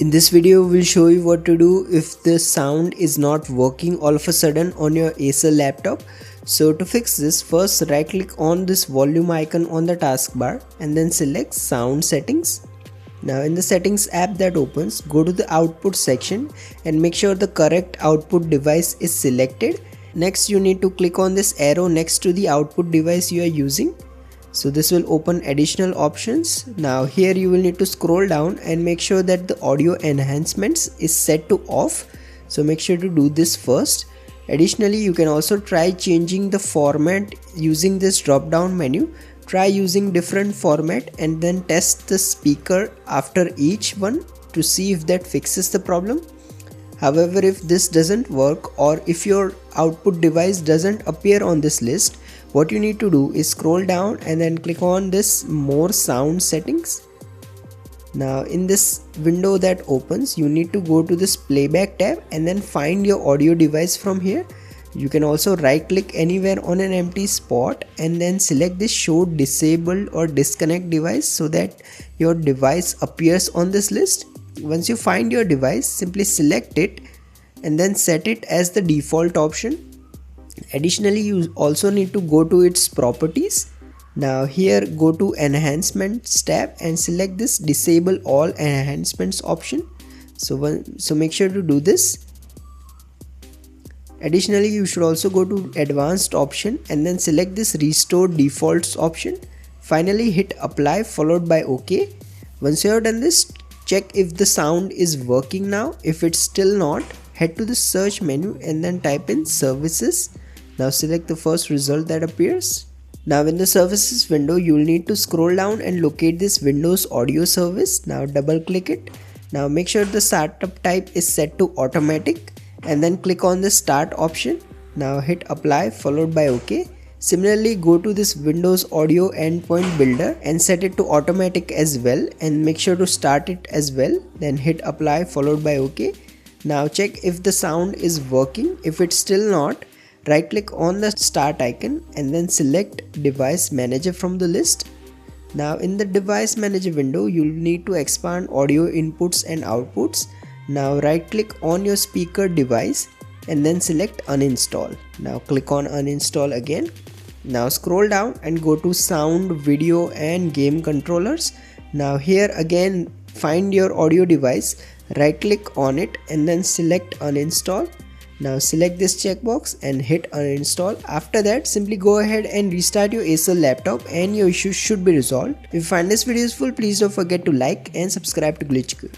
In this video, we'll show you what to do if the sound is not working all of a sudden on your Acer laptop. So to fix this, first right click on this volume icon on the taskbar and then select sound settings. Now in the settings app that opens, go to the output section and make sure the correct output device is selected. Next you need to click on this arrow next to the output device you are using. So this will open additional options. Now here you will need to scroll down and make sure that the audio enhancements is set to off. So make sure to do this first. Additionally, you can also try changing the format using this drop down menu. Try using different format and then test the speaker after each one to see if that fixes the problem. However, if this doesn't work or if your output device doesn't appear on this list, what you need to do is scroll down and then click on this more sound settings. Now in this window that opens, you need to go to this playback tab and then find your audio device from here. You can also right click anywhere on an empty spot and then select this show disabled or disconnect device so that your device appears on this list. Once you find your device, simply select it and then set it as the default option. Additionally, you also need to go to its properties. Now here go to enhancements tab and select this disable all enhancements option. So make sure to do this. Additionally, you should also go to advanced option and then select this restore defaults option. Finally hit apply followed by OK. Once you have done this, check if the sound is working now. If it's still not, head to the search menu and then type in services. Now select the first result that appears. Now in the services window, you will need to scroll down and locate this Windows audio service. Now double click it. Now make sure the startup type is set to automatic and then click on the start option. Now hit apply followed by OK. Similarly, go to this Windows Audio Endpoint Builder and set it to automatic as well and make sure to start it as well. Then hit apply followed by OK. Now check if the sound is working. If it's still not, right click on the start icon and then select device manager from the list. Now in the device manager window, you'll need to expand audio inputs and outputs. Now right click on your speaker device and then select uninstall. Now click on uninstall again. Now scroll down and go to sound, video and game controllers. Now here again find your audio device, right click on it and then select uninstall. Now select this checkbox and hit uninstall. After that, simply go ahead and restart your Acer laptop and your issue should be resolved. If you find this video useful, please don't forget to like and subscribe to Glitch.